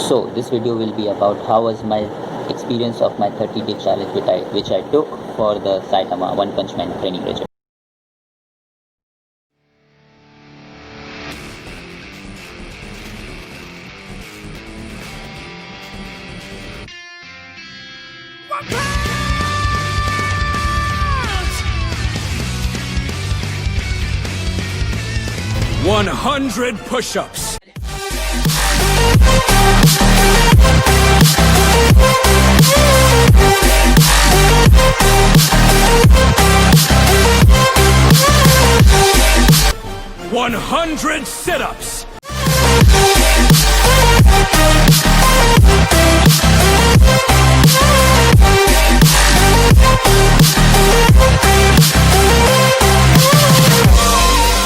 So this video will be about how was my experience of my 30-day challenge which I took for the Saitama One Punch Man training regime. One 100 push-ups. One 100 sit-ups.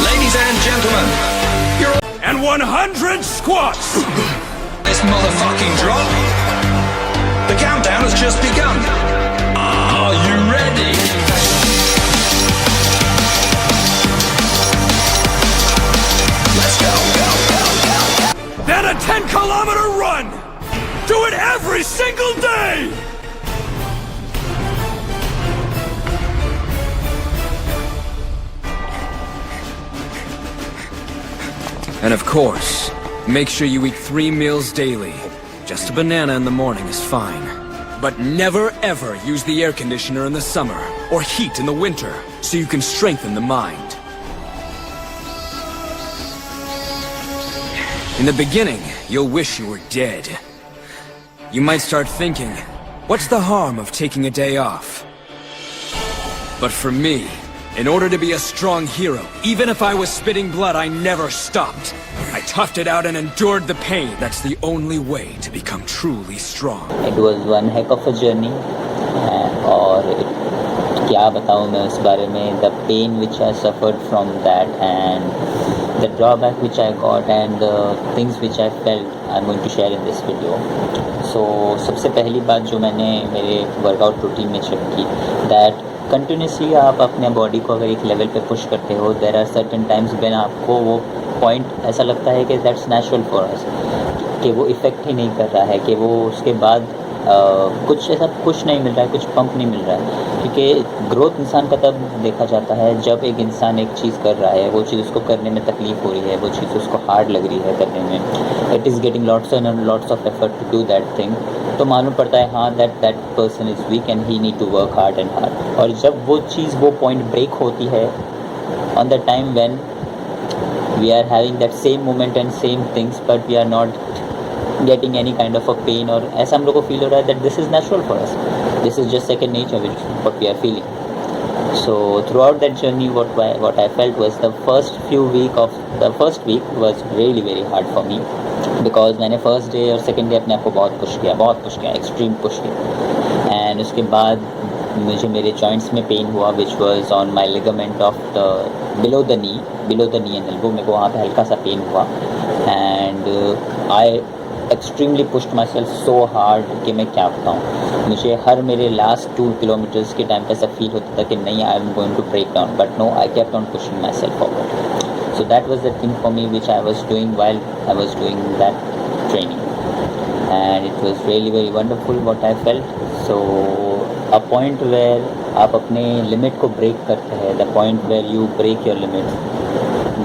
Ladies and gentlemen, And 100 squats. this motherfucking drop. The countdown has just begun. Are you ready? Let's go, go, go, go. Then a 10-kilometer run. Do it every single day. And of course, make sure you eat 3 meals daily. Just a banana in the morning is fine. But never ever use the air conditioner in the summer or heat in the winter so you can strengthen the mind. In the beginning, you'll wish you were dead. You might start thinking, what's the harm of taking a day off? But for me, in order to be a strong hero, even if I was spitting blood, I never stopped. I toughed it out and endured the pain. That's the only way to become truly strong. It was one heck of a journey और क्या बताऊँ मैं उस बारे में, the pain which I suffered from that and the drawback which I got and the things which I felt I'm going to share in this video. So सबसे पहली बात जो मैंने मेरे वर्कआउट रूटीन में चेक की, that कंटिन्यूसली आप अपने बॉडी को अगर एक लेवल पे पुश करते हो, there are certain times when आपको वो पॉइंट ऐसा लगता है कि दैट्स नेचुरल फॉर अस, कि वो इफ़ेक्ट ही नहीं कर रहा है, कि वो उसके बाद कुछ ऐसा पुश नहीं मिल रहा है, कुछ पंप नहीं मिल रहा है, क्योंकि ग्रोथ इंसान का तब देखा जाता है जब एक इंसान एक चीज़ कर रहा है, वो चीज़ उसको करने में तकलीफ़ हो रही है, वो चीज़ उसको हार्ड लग रही है करने में, it is getting lots of effort to do that thing, तो मालूम पड़ता है हाँ that person is weak and he need to work hard and hard. और जब वो चीज़ वो पॉइंट ब्रेक होती है on the time when we are having that same moment and same things but we are not getting any kind of a pain, और ऐसा हम लोग को फील हो रहा है that this is natural for us, this is just second nature which what we are feeling. So throughout that journey what I felt was the first week was really very hard for me because मैंने first day और second day अपने आप को बहुत push किया, extreme push किया, and उसके बाद मुझे मेरे जॉइंट्स में पेन हुआ which was on my ligament of the below the knee and elbow. मेरे को वहाँ पे हल्का सा पेन हुआ and I extremely pushed my self so hard कि मैं क्या बताऊँ. मुझे हर मेरे लास्ट 2 किलोमीटर्स के टाइम पे ऐसा फील होता था कि नहीं, I am going to break down, but no, I kept on pushing myself forward. So that was the thing for me which I was doing while I was doing that training, and it was really very wonderful what I felt. So a point where आप अपने limit को break करते हैं, the point where you break your limit,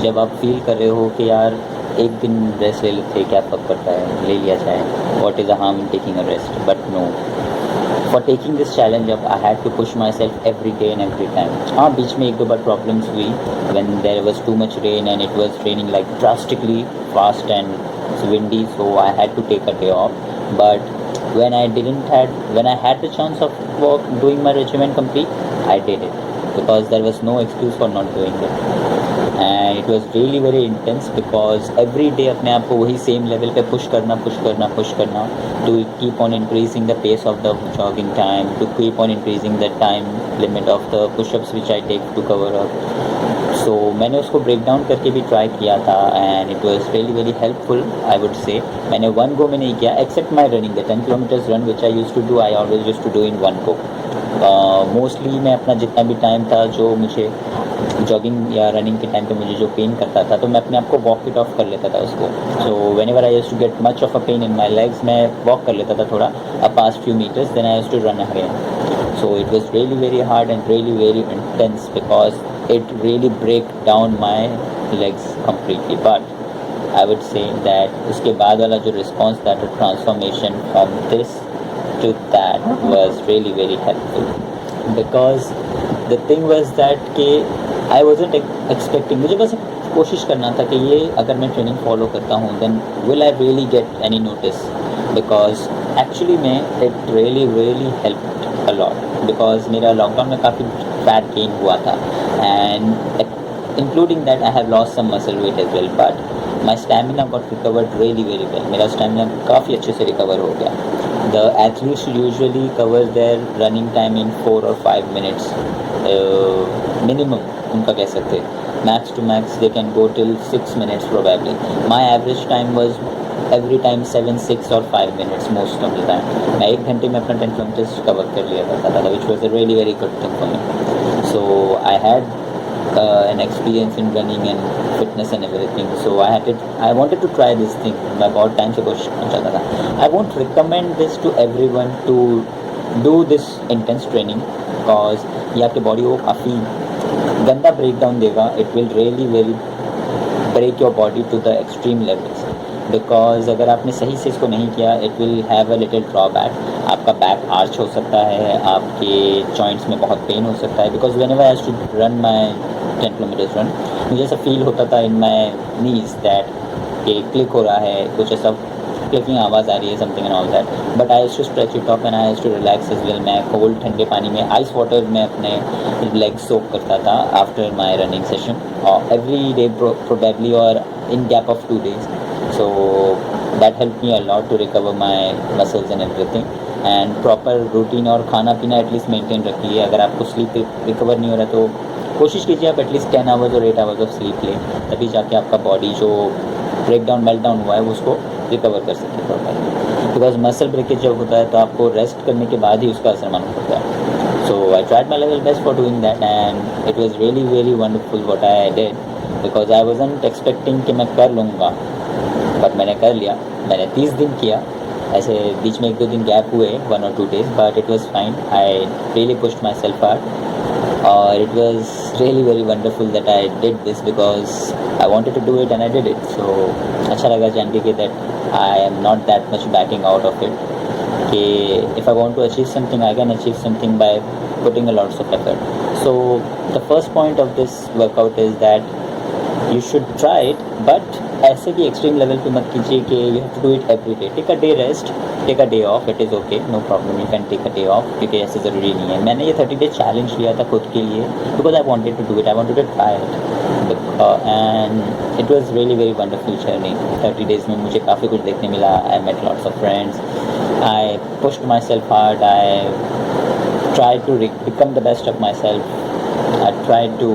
जब आप feel कर रहे हो कि यार एक दिन रेस्ट ले लेते, क्या फर्क पड़ता है, ले लिया जाए, what is the harm in taking a rest, but no. For taking this challenge up, I had to push myself every day and every time. हाँ, बीच में 1-2 बार problems हुई when there was too much rain and it was raining like drastically fast and windy, so I had to take a day off. But when I had the chance of doing my regimen complete, I did it because there was no excuse for not doing it. And it was really very intense because every day अपने आप को वही same level पे push करना to keep on increasing the pace of the jogging time, to keep on increasing the time limit of the push-ups which I take to cover up. So मैंने उसको break down करके भी try किया था and it was really very helpful, I would say. मैंने one go में नहीं किया except my running, the 10 kilometers run which I used to do, I always used to do in one go. Mostly मैं अपना जितना भी time था जो मुझे जॉगिंग या रनिंग के टाइम पे मुझे जो पेन करता था तो मैं अपने आप को वॉक इट ऑफ कर लेता था उसको. So whenever I used to get much of a pain in my legs मैं वॉक कर लेता था थोड़ा a past few metres, then I used to run again. So it was really very hard and really very intense because it really break down my legs completely. But I would say that उसके बाद वाला जो response that the transformation from this to that was really very helpful because the thing was that कि I wasn't expecting, मुझे बस कोशिश करना था कि ये अगर मैं ट्रेनिंग फॉलो करता हूँ then will I really get any notice, because actually में it really helped a lot because मेरा लॉकडाउन में काफ़ी फैट गेन हुआ था and including that I have lost some muscle weight as well, but my stamina got recovered really very well. मेरा stamina काफ़ी अच्छे से रिकवर हो गया. The athletes usually cover their running time in 4 or 5 minutes minimum, उनका कह सकते हैं. Max to max they can go till 6 minutes probably. My average time was every time 7, 6 or 5 minutes most of the time. मैं 1 घंटे में अपना 10 kilometers cover कर लिया करता था, which was a really very good thing for me. So I had an experience in running and fitness and everything. So I wanted to try this thing. मैं बहुत टाइम से कोशिश करना चाहता था. I won't recommend this to everyone to do this intense training because ये आपके body को काफ़ी गंदा ब्रेक डाउन देगा. It will really very break your body to the extreme levels. Because अगर आपने सही से इसको नहीं किया it will have a little drawback. आपका बैक आर्च हो सकता है, आपके जॉइंट्स में बहुत पेन हो सकता है. Because whenever I have to run my 10 kilometres run मुझे ऐसा फील होता था इन माई नीज दैट कि क्लिक हो रहा है, कुछ ऐसा क्लिकिंग आवाज़ आ रही है, something and all that. But I have to stretch it off and I have to relax as well. मैं कोल्ड ठंडे पानी में आइस वाटर में अपने लेग्स सोक करता था आफ्टर माई रनिंग सेशन और एवरी डे प्रोबेबली और इन gap of 2 days. So that helped me a lot to recover my muscles and everything. And proper routine और खाना पीना एटलीस्ट मेंटेन रखिए. अगर आपको स्लीप रिकवर नहीं हो रहा तो कोशिश कीजिए आप एटलीस्ट 10 आवर्स और 8 आवर्स ऑफ स्लीप लें, तभी जाके आपका बॉडी जो ब्रेक डाउन मेल्ट डाउन हुआ है उसको रिकवर कर सकते प्रॉपरली. बिकॉज मसल ब्रेकेज जब होता है तो आपको रेस्ट करने के बाद ही उसका असर मालूम पड़ता है. So I tried my level best for doing that and it was really very wonderful what I did because I wasn't expecting कि मैं कर लूँगा, बट मैंने कर लिया. मैंने 30 दिन किया, ऐसे बीच में 1-2 दिन गैप हुए 1 or 2 days, but it was fine. I really pushed myself hard और it was really very wonderful that I did this because I wanted to do it and I did it. So अच्छा लगा जान के that I am not that much backing out of it कि if I want to achieve something I can achieve something by putting a lots of effort. So the first point of this workout is that you should try it, but ऐसे भी extreme level पे मत कीजिए कि you have to do it every day. Take a day rest, take a day off, it is okay, no problem, you can take a day off क्योंकि ऐसे ज़रूरी नहीं है. मैंने ये 30 day challenge लिया था खुद के लिए because I wanted to do it, I wanted to try it and it was really very wonderful journey. 30 days में मुझे काफ़ी कुछ देखने मिला. I met lots of friends, I pushed myself hard, I tried to become the best of myself, I tried to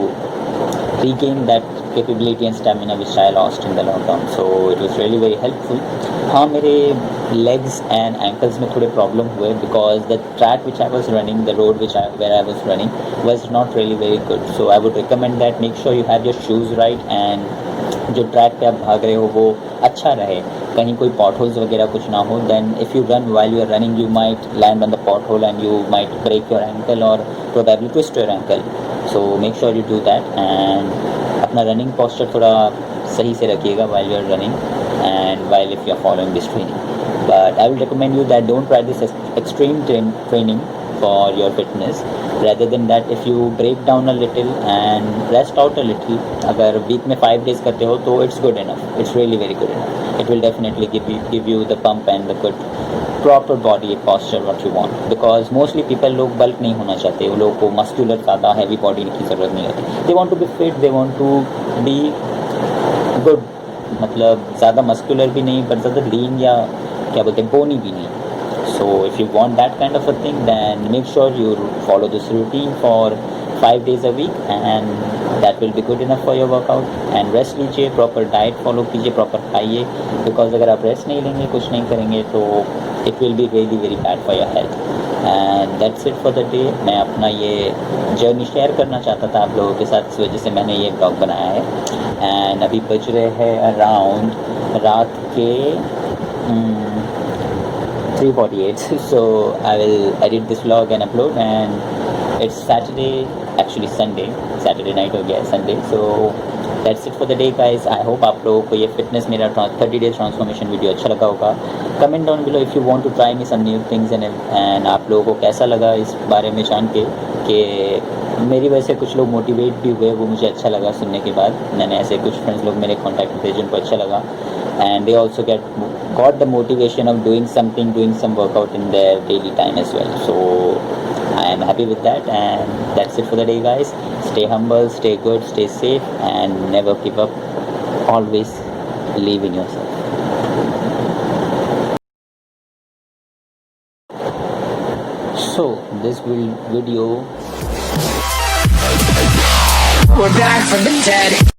regain that capability and stamina which I lost in the lockdown. So it was really very helpful. हाँ मेरे legs and ankles में थोड़े problem हुए because the track which I was running, the road where I was running was not really very good. So I would recommend that make sure you have your shoes right and जो track पे आप भाग रहे हो वो अच्छा रहे, कहीं कोई potholes वगैरह कुछ ना हो. Then if you run while you are running you might land on the pothole and you might break your ankle or probably twist your ankle. So make sure you do that and अपना running posture थोड़ा सही से रखिएगा while you are running and while if you are following this training. But I will recommend you that don't try this extreme training for your fitness. Rather than that, if you break down a little and rest out a little, अगर week में 5 days करते हो तो it's good enough. It's really very good enough. It will definitely give you the pump and the good proper body posture what you want. Because mostly people लोग bulk नहीं होना चाहते, वो लोगों को muscular ज़्यादा heavy body की ज़रूरत नहीं होती. They want to be fit, they want to be good, मतलब ज़्यादा muscular भी नहीं पर ज़्यादा lean या क्या बोलते हैं bony भी नहीं. So if you want that kind of a thing, then make sure you follow this routine for 5 days a week and that will be good enough for your workout. And rest लीजिए, proper diet follow कीजिए, proper खाइए, because अगर आप rest नहीं लेंगे, कुछ नहीं करेंगे तो it will be really very bad for your health. And that's it for the day. मैं अपना ये जर्नी शेयर करना चाहता था आप लोगों के साथ, इस वजह से मैंने ये ब्लॉग बनाया है। एंड अभी बज रहे हैं अराउंड रात के 3:48, so I will edit this vlog and upload, and it's Saturday, actually Sunday, Saturday night हो गया है, Sunday, so that's it for the day guys। I hope आप लोगों को ये फिटनेस मेरा 30 days ट्रांसफॉर्मेशन वीडियो अच्छा लगा होगा। Comment down below if you want to try me some new things and आप लोगों को कैसा लगा इस बारे में जान के कि मेरी वजह से कुछ लोग मोटिवेट भी हुए, वो मुझे अच्छा लगा सुनने के बाद। मैंने ऐसे कुछ फ्रेंड्स लोग मेरे कॉन्टैक्ट में थे जिनको अच्छा लगा, and they also got the motivation of doing some workout in their daily time as well. So I am happy with that, and that's it for the day guys। Stay humble, stay good, stay safe, and never give up. Always believe in yourself। So this video We're back from the dead.